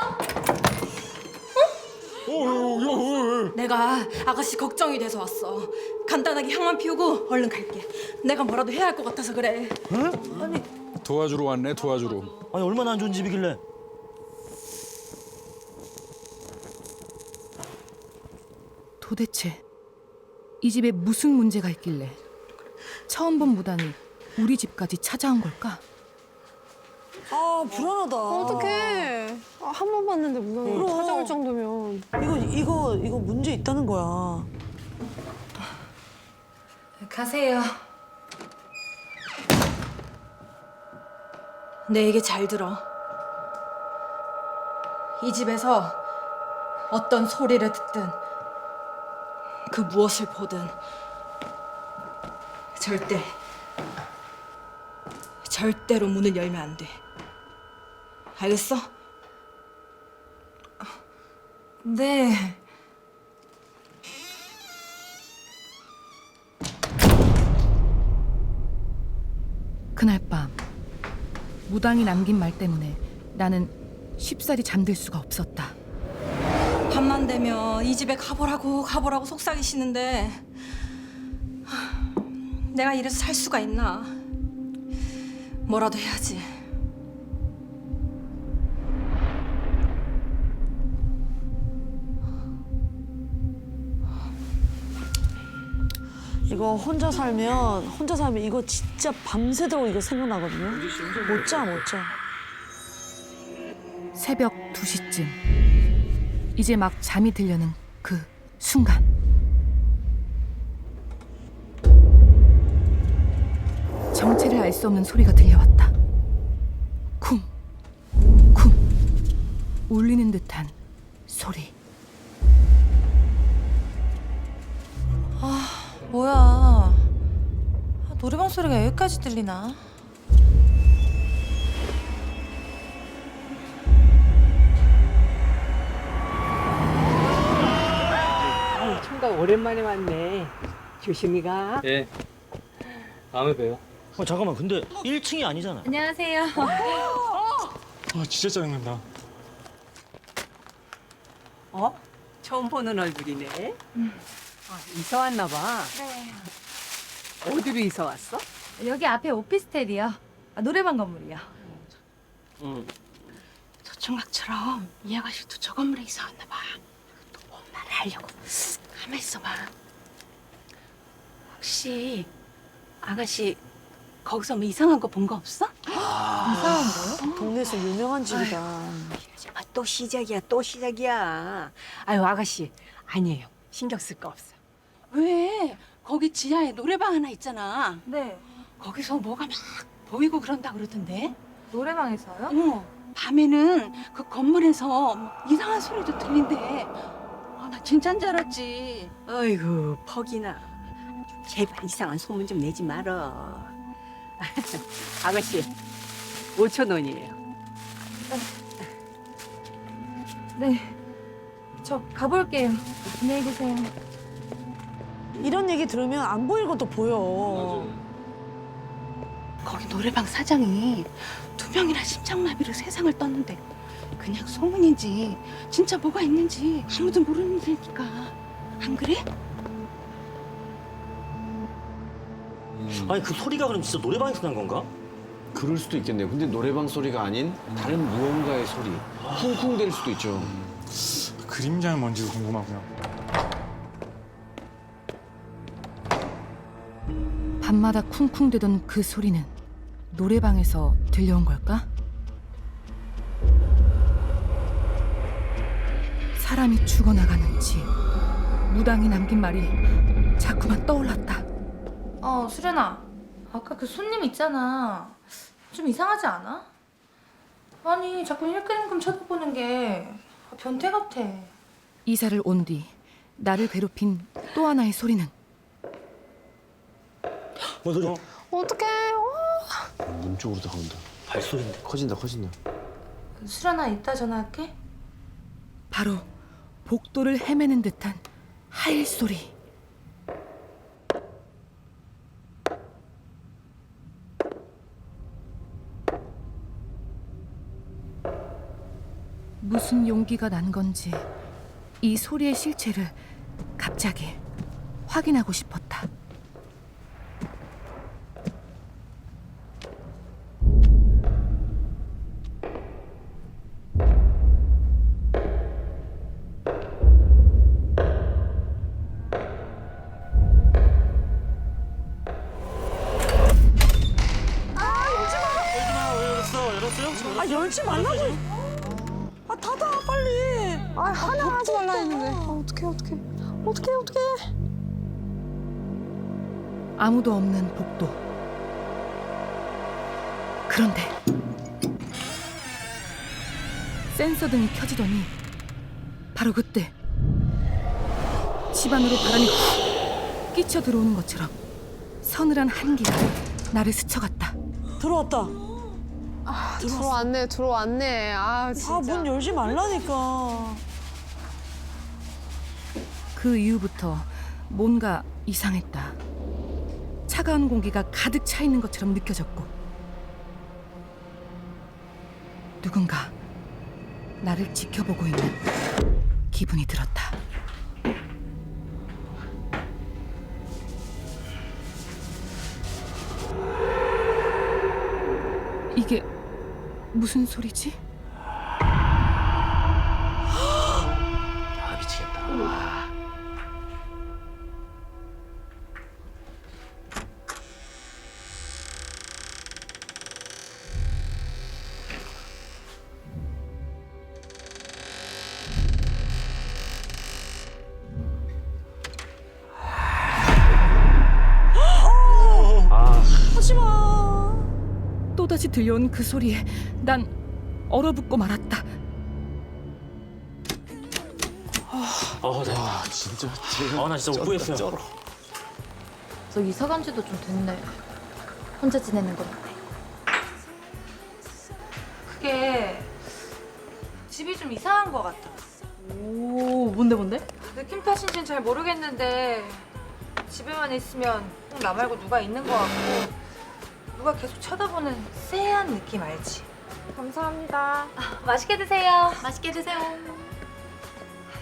내가 아가씨 걱정이 돼서 왔어. 간단하게 향만 피우고 얼른 갈게. 내가 뭐라도 해야 할 것 같아서 그래. 도와주러 왔네, 도와주러. 아니 얼마나 안 좋은 집이길래. 도대체 이 집에 무슨 문제가 있길래 처음 본 무당이 우리 집까지 찾아온 걸까? 아, 불안하다. 어떡해. 한 번 봤는데 무당이 그럼. 찾아올 정도면. 이거 문제 있다는 거야. 가세요. 내 얘기 잘 들어. 이 집에서 어떤 소리를 듣든 그 무엇을 보든 절대로 문을 열면 안 돼. 알겠어? 네. 그날 밤 무당이 남긴 말 때문에 나는 쉽사리 잠들 수가 없었다. 밤만 되면 이 집에 가보라고 속삭이시는데 내가 이래서 살 수가 있나. 뭐라도 해야지. 이거 혼자 살면 이거 진짜 밤새도록 이거 생각나거든요. 못 자. 새벽 2시쯤 이제 막 잠이 들려는 그 순간 정체를 알 수 없는 소리가 들려왔다. 쿵, 쿵 울리는 듯한 소리. 뭐야. 노래방 소리가 여기까지 들리나? 총각 오랜만에 왔네. 조심히 가. 예. 다음에 봬요. 잠깐만, 근데 1층이 아니잖아. 안녕하세요. 아 진짜 짜증난다. 처음 보는 얼굴이네. 이사 왔나 봐. 네. 어디로 이사 왔어? 여기 앞에 오피스텔이요. 노래방 건물이요. 저 총각처럼 이 아가씨도 저 건물에 이사 왔나 봐. 또 뭔 말을 하려고. 가만 있어봐. 혹시 아가씨 거기서 뭐 이상한 거 본 거 없어? 이상한 거요? 동네에서 유명한 집이다. 또 시작이야. 아유 아가씨 아니에요. 신경 쓸 거 없어. 왜? 거기 지하에 노래방 하나 있잖아. 네. 거기서 뭐가 막 보이고 그런다 그러던데. 노래방에서요? 밤에는 그 건물에서 뭐 이상한 소리도 들린대. 나 진짜인 줄 알았지. 어이구 퍽이나. 제발 이상한 소문 좀 내지 말어. 아가씨 5,000원이에요. 네. 저 가볼게요. 안녕히 계세요. 이런 얘기 들으면 안 보일 것도 보여. 거기 노래방 사장이 2명이나 심장마비로 세상을 떴는데 그냥 소문인지 진짜 뭐가 있는지 아무도 모르는 일이니까. 안 그래? 아니, 그 소리가 그럼 진짜 노래방에서 난 건가? 그럴 수도 있겠네요. 근데 노래방 소리가 아닌 다른 무언가의 소리. 쿵쿵 될 수도 있죠. 그림자는 뭔지 궁금하고요. 밤마다 쿵쿵대던 그 소리는 노래방에서 들려온 걸까? 사람이 죽어나가는 집, 무당이 남긴 말이 자꾸만 떠올랐다. 수련아. 아까 그 손님 있잖아. 좀 이상하지 않아? 아니, 자꾸 힐끔힐끔 쳐다보는 게 변태 같아. 이사를 온 뒤 나를 괴롭힌 또 하나의 소리는 뭔 소리? 어떡해. 문 쪽으로 다가온다. 발소리인데. 커진다. 수련아, 이따 전화할게. 바로 복도를 헤매는 듯한 하일 소리. 무슨 용기가 난 건지 이 소리의 실체를 갑자기 확인하고 싶었다. 열지 말라고. 닫아 빨리. 하나 하지 말라 했는데. 어떡해. 아무도 없는 복도. 그런데 센서 등이 켜지더니 바로 그때 집 안으로 바람이 훅 끼쳐 들어오는 것처럼 서늘한 한기가 나를 스쳐갔다. 들어왔다. 들어왔네. 진짜. 문 열지 말라니까. 그 이후부터 뭔가 이상했다. 차가운 공기가 가득 차 있는 것처럼 느껴졌고 누군가 나를 지켜보고 있는 기분이 들었다. 이게 무슨 소리지? 아, 미치겠다. 또다시 들려온 그 소리에 난 얼어붙고 말았다. 와 진짜 나 진짜 못 구했어요. 너 이사 간 지도 좀 됐네. 혼자 지내는 건 어때? 그게 집이 좀 이상한 것 같아. 오, 뭔데? 느낌 탓인지는 잘 모르겠는데 집에만 있으면 꼭 나 말고 누가 있는 것 같고 누가 계속 쳐다보는 쎄한 느낌 알지? 감사합니다. 맛있게 드세요. 맛있게 드세요.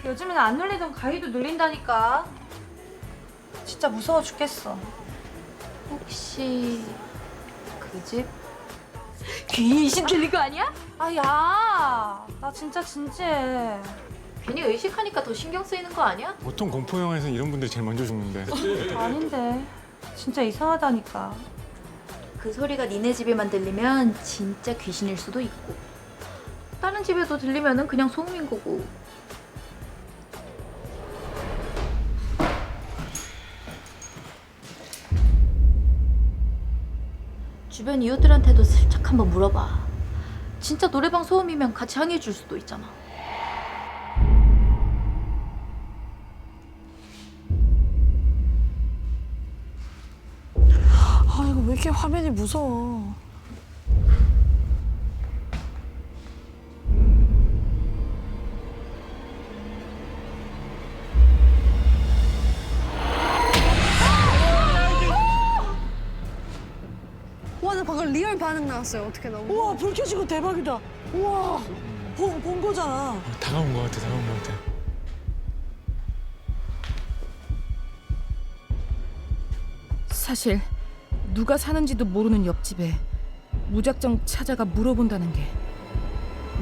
요즘엔 안 눌리던 가위도 눌린다니까. 진짜 무서워 죽겠어. 혹시 그 집? 귀신 들린 거 아니야? 아, 야, 나 진짜 진지해. 괜히 의식하니까 더 신경 쓰이는 거 아니야? 보통 공포 영화에서는 이런 분들이 제일 먼저 죽는데. 아닌데, 진짜 이상하다니까. 그 소리가 니네 집에만 들리면 진짜 귀신일 수도 있고 다른 집에도 들리면은 그냥 소음인 거고. 주변 이웃들한테도 슬쩍 한번 물어봐. 진짜 노래방 소음이면 같이 항의해 줄 수도 있잖아. 아, 이거 왜 이렇게 화면이 무서워. 와, 나 방금 리얼 반응 나왔어요. 어떻게 너무. 우와, 불 켜지고 대박이다. 우와, 본 거잖아. 다가온 것 같아. 사실 누가 사는지도 모르는 옆집에 무작정 찾아가 물어본다는 게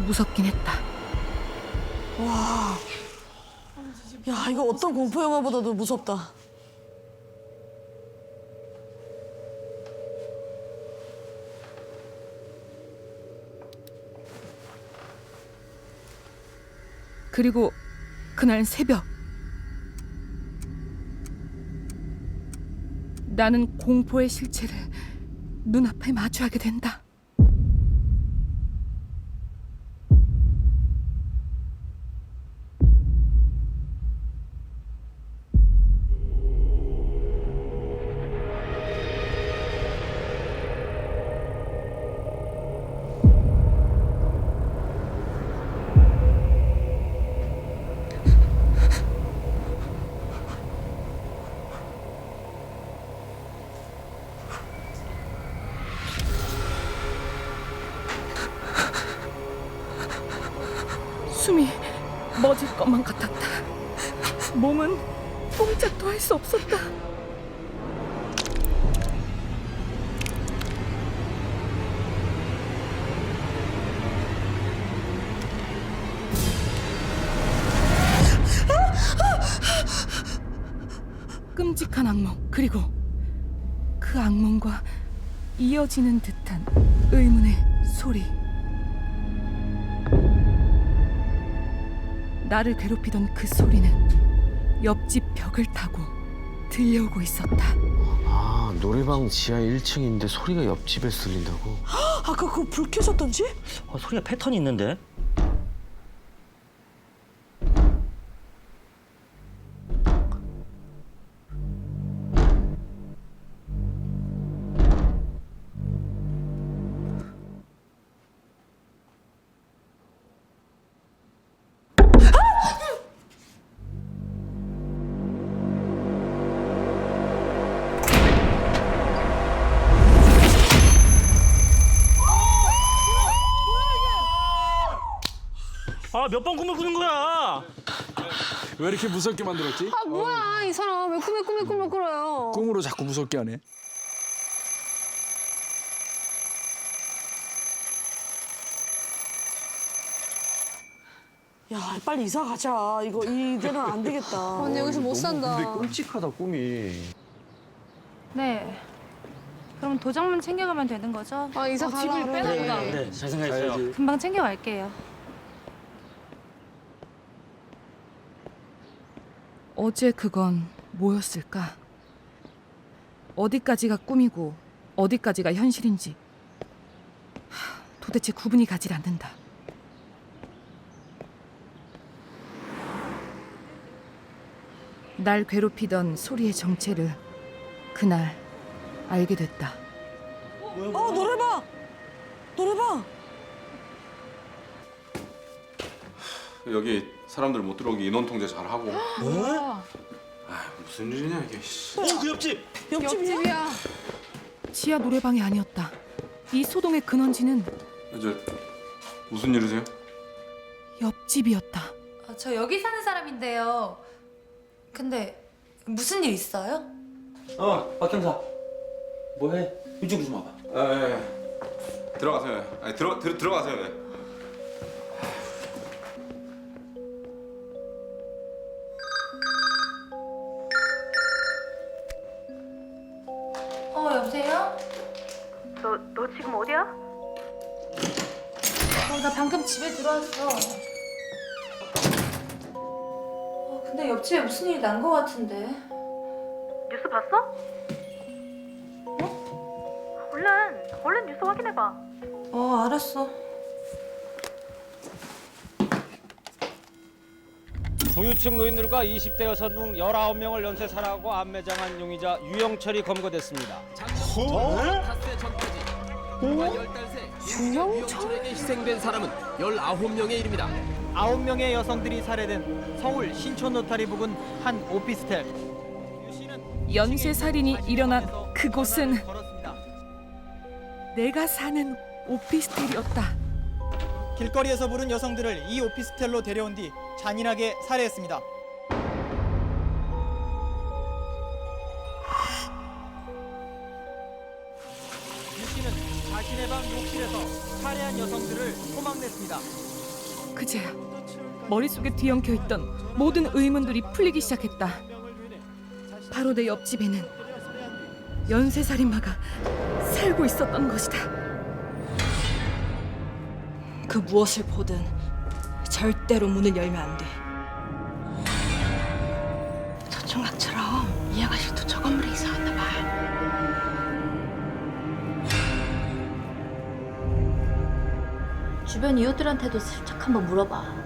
무섭긴 했다. 와, 야, 이거 어떤 공포 영화보다도 무섭다. 그리고 그날 새벽 나는 공포의 실체를 눈앞에 마주하게 된다. 숨이 멎을 것만 같았다. 몸은 꼼짝도 할 수 없었다. 끔찍한 악몽, 그리고 그 악몽과 이어지는 듯한 의문의 소리. 나를 괴롭히던 그 소리는 옆집 벽을 타고 들려오고 있었다. 아 노래방 지하 1층인데 소리가 옆집에서 들린다고? 아까 그 불 켜졌던 집? 소리가 패턴이 있는데? 몇 번 꿈을 꾸는 거야? 왜 이렇게 무섭게 만들었지? 아, 뭐야, 이 사람. 왜 꿈을 꿔요? 꿈으로 자꾸 무섭게 하네. 야, 빨리 이사 가자. 이거 이대로는 안 되겠다. 언니 여기서 못 산다. 근데 끔찍하다 꿈이. 네. 그럼 도장만 챙겨가면 되는 거죠? 아, 이사 가라. 집을 빼놨다. 네, 잘 생각했어요. 금방 챙겨갈게요. 어제 그건 뭐였을까? 어디까지가 꿈이고 어디까지가 현실인지 도대체 구분이 가질 않는다. 날 괴롭히던 소리의 정체를 그날 알게 됐다. 노래방! 노래방! 여기 사람들 못 들어오게 인원 통제 잘 하고. 뭐야? 무슨 일이냐 이게. 그 옆집! 옆집이야. 지하 노래방이 아니었다. 이 소동의 근원지는 저 무슨 일이세요? 옆집이었다. 저 여기 사는 사람인데요. 근데 무슨 일 있어요? 박 형사. 뭐해? 이쪽으로 좀 와봐. 예. 들어가세요. 아니 들어가세요. 예. 여보세요? 너 지금 어디야? 나 방금 집에 들어왔어. 근데 옆집에 무슨 일이 난 거 같은데. 뉴스 봤어? 얼른 뉴스 확인해봐. 알았어. 부유층 노인들과 20대 여성 등 19명을 연쇄살해하고 암매장한 용의자 유영철이 검거됐습니다. 유영철에게 희생된 사람은 19명에 이릅니다. 9명의 여성들이 살해된 서울 신촌 노타리 부근 한 오피스텔. 연쇄살인이 일어난 그곳은 내가 사는 오피스텔이었다. 길거리에서 부른 여성들을 이 오피스텔로 데려온 뒤 잔인하게 살해했습니다. 유 씨는 자신의 방 욕실에서 살해한 여성들을 토막냈습니다. 그제야 머릿속에 뒤엉켜 있던 모든 의문들이 풀리기 시작했다. 바로 내 옆집에는 연쇄살인마가 살고 있었던 것이다. 그 무엇을 보든 절대로 문을 열면 안 돼. 저 총각처럼 이 아가씨도 저 건물에 이사 왔나 봐. 주변 이웃들한테도 슬쩍 한번 물어봐.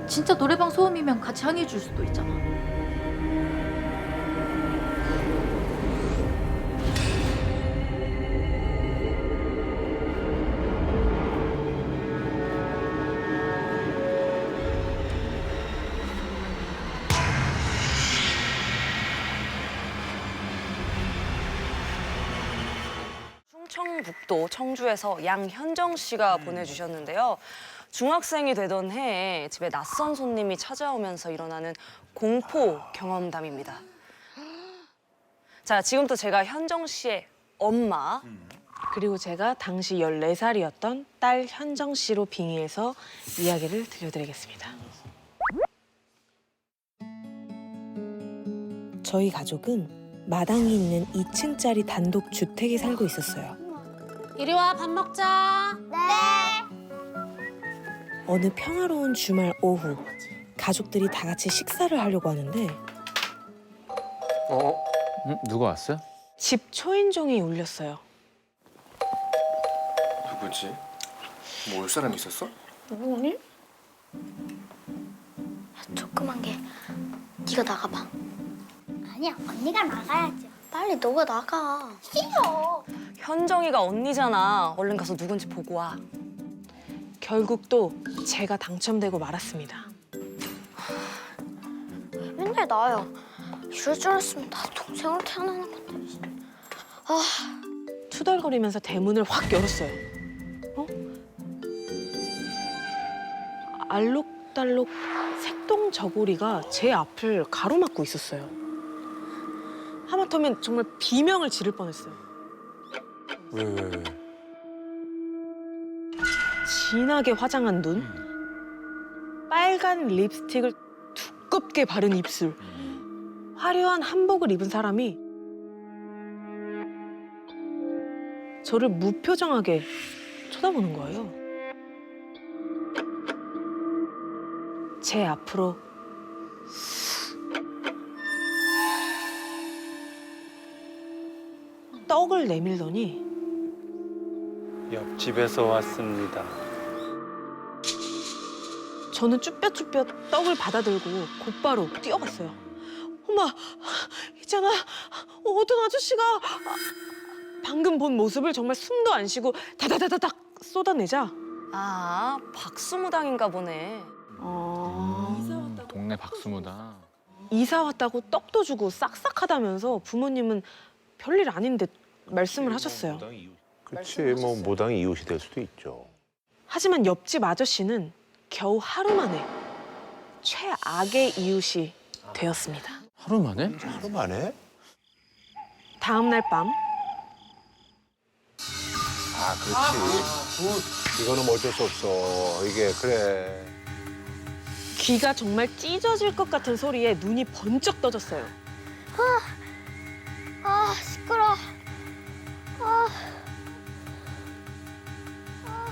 진짜 노래방 소음이면 같이 항의해 줄 수도 있잖아. 충청북도 청주에서 양현정 씨가 보내주셨는데요. 중학생이 되던 해에 집에 낯선 손님이 찾아오면서 일어나는 공포 경험담입니다. 자, 지금부터 제가 현정 씨의 엄마 그리고 제가 당시 14살이었던 딸 현정 씨로 빙의해서 이야기를 들려드리겠습니다. 저희 가족은 마당이 있는 2층짜리 단독 주택에 살고 있었어요. 이리 와, 밥 먹자. 네. 어느 평화로운 주말 오후 가족들이 다 같이 식사를 하려고 하는데 누가 왔어요? 집 초인종이 울렸어요. 누구지? 뭐 올 사람 있었어? 누구니? 조그만 게 네가 나가봐. 아니야, 언니가 나가야죠. 빨리 너가 나가. 싫어. 현정이가 언니잖아. 얼른 가서 누군지 보고 와. 결국 또 제가 당첨되고 말았습니다. 맨날 나야. 이럴 줄 알았으면 나도 동생으로 태어나는 건데. 투덜거리면서 대문을 확 열었어요. 알록달록 색동 저고리가 제 앞을 가로막고 있었어요. 하마터면 정말 비명을 지를 뻔했어요. 왜? 진하게 화장한 눈, 빨간 립스틱을 두껍게 바른 입술, 화려한 한복을 입은 사람이 저를 무표정하게 쳐다보는 거예요. 제 앞으로 떡을 내밀더니 옆집에서 왔습니다. 저는 쭈뼛쭈뼛 떡을 받아들고 곧바로 뛰어갔어요. 엄마, 있잖아. 어떤 아저씨가 방금 본 모습을 정말 숨도 안 쉬고 다다다다닥 쏟아내자. 아, 박수무당인가 보네. 동네 박수무당. 이사 왔다고 떡도 주고 싹싹하다면서 부모님은 별일 아닌데 말씀을 하셨어요. 그렇지, 뭐 무당이 이웃이 될 수도 있죠. 하지만 옆집 아저씨는 겨우 하루 만에 최악의 이웃이 되었습니다. 하루 만에? 하루 만에? 다음 날 밤 아, 그렇지. 이거는 뭐 어쩔 수 없어. 이게 그래. 귀가 정말 찢어질 것 같은 소리에 눈이 번쩍 떠졌어요. 시끄러.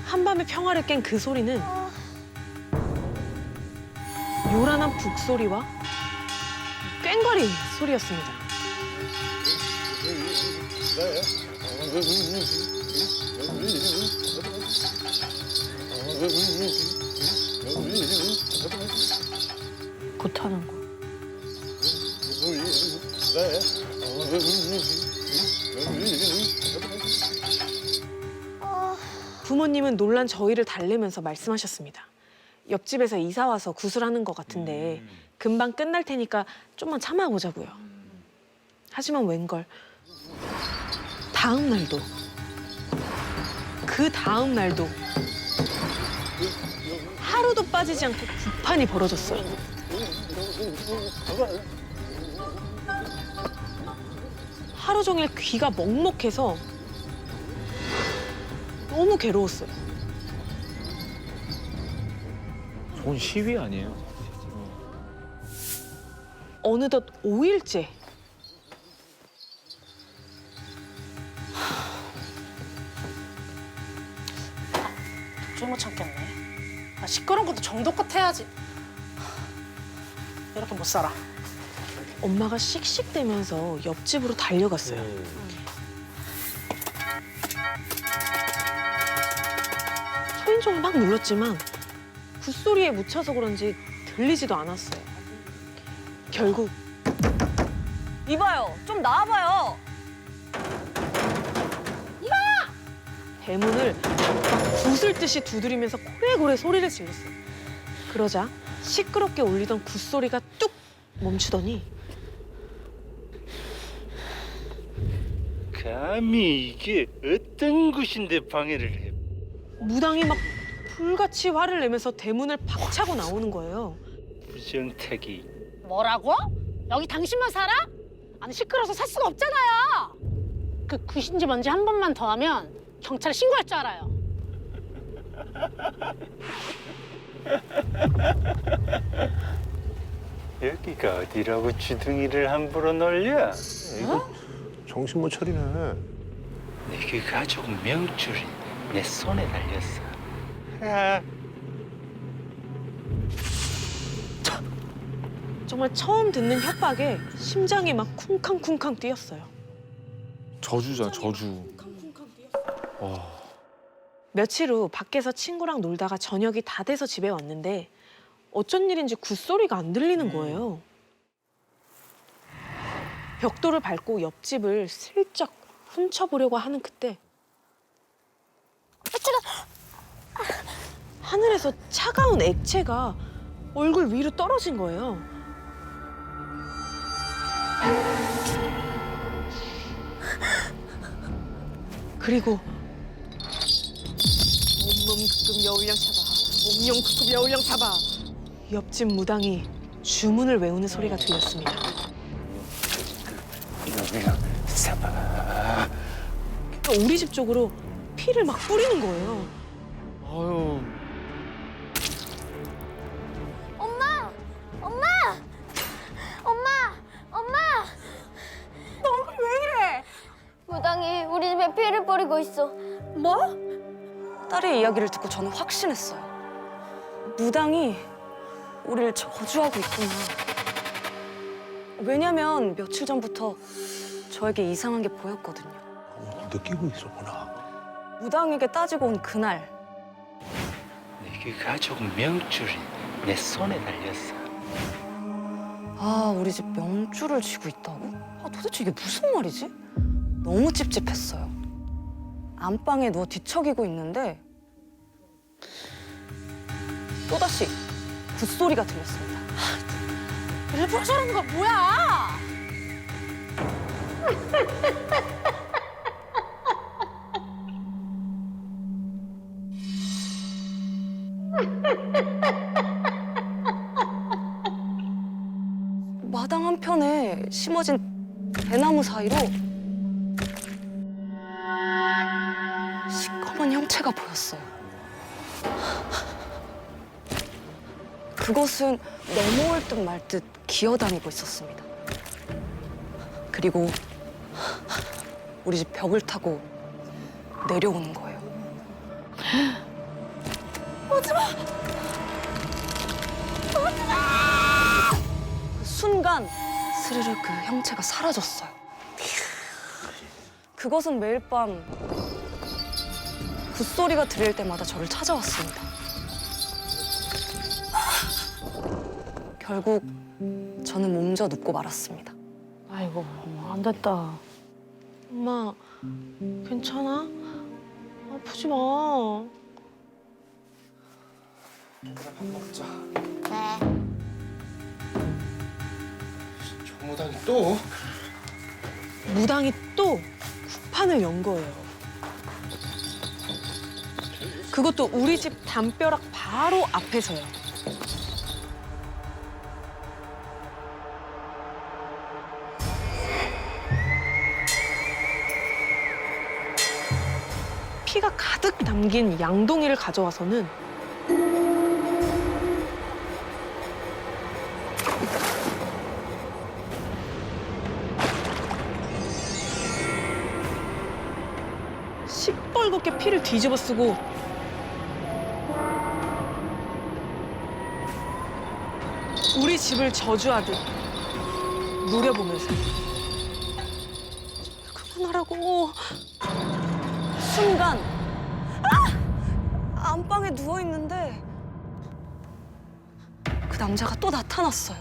한밤의 평화를 깬 그 소리는 요란한 북소리와 꽹과리 소리였습니다. 굿하는 거. 부모님은 놀란 저희를 달래면서 말씀하셨습니다. 옆집에서 이사 와서 구슬하는 것 같은데 금방 끝날 테니까 좀만 참아보자고요. 하지만 웬걸 다음 날도 그 다음 날도 하루도 빠지지 않고 구판이 벌어졌어요. 하루 종일 귀가 먹먹해서 너무 괴로웠어요. 좋은 시위 아니에요? 어느덧 5일째 도저히 못 참겠네. 시끄러운 것도 정도껏 해야지. 이렇게 못 살아. 엄마가 씩씩대면서 옆집으로 달려갔어요. 초인종을 막 눌렀지만 굿소리에 묻혀서 그런지 들리지도 않았어요. 결국 이봐요, 좀 나와봐요. 대문을 막 부술듯이 두드리면서 고래고래 소리를 질렀어요. 그러자 시끄럽게 울리던 굿소리가 뚝 멈추더니 감히 이게 어떤 곳인데 방해를 해? 무당이 막 불같이 화를 내면서 대문을 박차고 나오는 거예요. 부정타기. 뭐라고? 여기 당신만 살아? 아니 시끄러워서 살 수가 없잖아요. 그 귀신지 뭔지 한 번만 더 하면 경찰에 신고할 줄 알아요. 여기가 어디라고 주둥이를 함부로 놀려? 이거 정신 못 차리네. 내그 가족 명줄이 내 손에 달렸어. 정말 처음 듣는 협박에 심장이 막 쿵쾅쿵쾅 뛰었어요. 저주자, 저주. 며칠 후 밖에서 친구랑 놀다가 저녁이 다 돼서 집에 왔는데 어쩐 일인지 굿소리가 안 들리는 거예요. 벽돌을 밟고 옆집을 슬쩍 훔쳐보려고 하는 그때 하늘에서 차가운 액체가 얼굴 위로 떨어진 거예요. 그리고 온몸 극급 여울량 잡아, 온몸 극급 여울량 잡아. 옆집 무당이 주문을 외우는 소리가 들렸습니다. 우리 집 쪽으로 피를 막 뿌리는 거예요. 아유. 엄마! 엄마! 엄마! 엄마! 너 얼굴이 왜 이래? 무당이 우리 집에 피를 뿌리고 있어. 뭐? 딸의 이야기를 듣고 저는 확신했어요. 무당이 우리를 저주하고 있구나. 왜냐면 며칠 전부터 저에게 이상한 게 보였거든요. 느끼고 있었구나. 무당에게 따지고 온 그날 그 가족 명줄이 내 손에 달렸어. 아, 우리 집 명줄을 쥐고 있다고? 아, 도대체 이게 무슨 말이지? 너무 찝찝했어요. 안방에 누워 뒤척이고 있는데 또다시 굿소리가 들렸습니다. 일부러 저러는 거 뭐야? 마당 한편에 심어진 대나무 사이로 시커먼 형체가 보였어요. 그것은 넘어올 듯 말 듯 기어다니고 있었습니다. 그리고 우리 집 벽을 타고 내려오는 거예요. 오지 마! 오지 마! 그 순간 스르르 그 형체가 사라졌어요. 그것은 매일 밤 굿소리가 들릴 때마다 저를 찾아왔습니다. 결국 저는 몸져 눕고 말았습니다. 아이고, 안 됐다. 엄마, 괜찮아? 아프지 마. 밥 먹자. 네. 저 무당이 또? 무당이 또 굿판을 연 거예요. 그것도 우리 집 담벼락 바로 앞에서요. 피가 가득 담긴 양동이를 가져와서는 시뻘겋게 피를 뒤집어 쓰고 우리 집을 저주하듯 노려보면서 그만하라고. 순간 안방에 누워 있는데 그 남자가 또 나타났어요.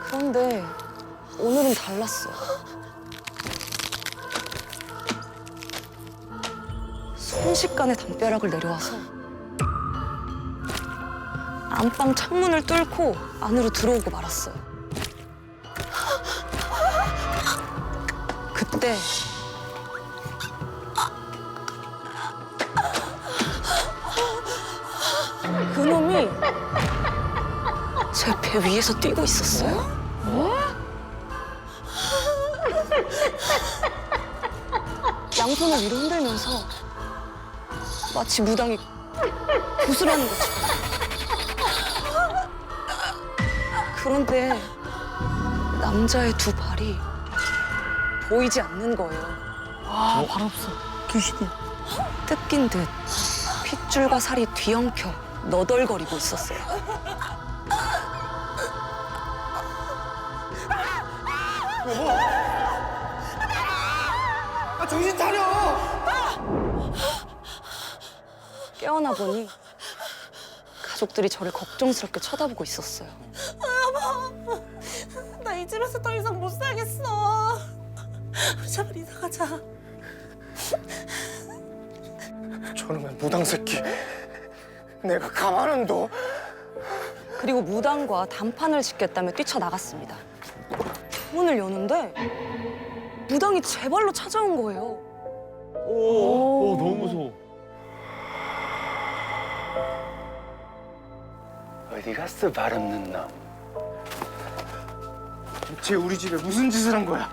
그런데 오늘은 달랐어요. 순식간에 담벼락을 내려와서 안방 창문을 뚫고 안으로 들어오고 말았어요. 그때 그놈이 제 배 위에서 뛰고 있었어요. 양손을 위로 흔들면서 마치 무당이 구슬하는 것처럼. 그런데 남자의 두 발이 보이지 않는 거예요. 와, 발 없어. 귀신이야. 뜯긴 듯 핏줄과 살이 뒤엉켜 너덜거리고 있었어요. 여보! 정신 차려! 깨어나 보니 가족들이 저를 걱정스럽게 쳐다보고 있었어요. 여보, 나 이 집에서 더 이상 못 살겠어. 제발 이사 가자. 저놈의 무당 새끼. 내가 가만 안 둬. 그리고 무당과 단판을 짓겠다며 뛰쳐나갔습니다. 문을 여는데 무당이 제 발로 찾아온 거예요. 오, 너무 무서워. 어디 갔어, 발 없는 놈? 쟤 우리 집에 무슨 짓을 한 거야?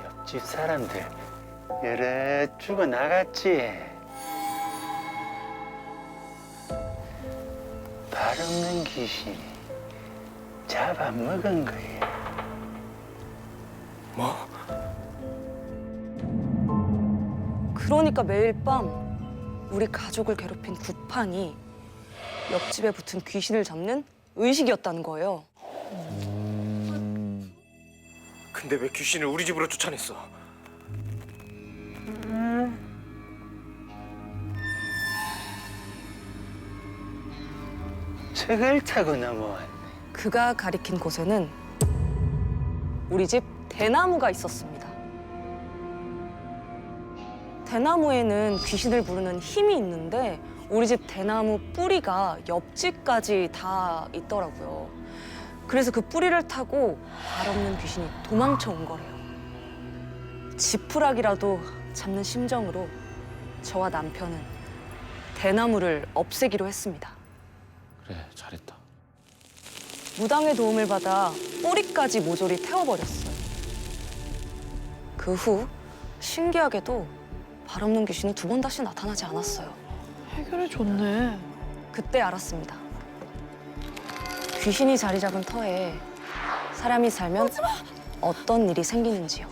옆집 사람들 여러 죽어 나갔지. 발 없는 귀신이 잡아먹은 거야. 뭐? 그러니까 매일 밤 우리 가족을 괴롭힌 굿판이 옆집에 붙은 귀신을 잡는 의식이었다는 거예요. 근데 왜 귀신을 우리 집으로 쫓아냈어? 책을 타고 넘어왔네. 그가 가리킨 곳에는 우리 집 대나무가 있었습니다. 대나무에는 귀신을 부르는 힘이 있는데 우리 집 대나무 뿌리가 옆집까지 다 있더라고요. 그래서 그 뿌리를 타고 발 없는 귀신이 도망쳐 온 거래요. 지푸라기라도 잡는 심정으로 저와 남편은 대나무를 없애기로 했습니다. 그래, 잘했다. 무당의 도움을 받아 뿌리까지 모조리 태워버렸어요. 그 후 신기하게도 발 없는 귀신은 2번 다시 나타나지 않았어요. 해결해줬네. 그때 알았습니다. 귀신이 자리 잡은 터에 사람이 살면 어떤 일이 생기는지요.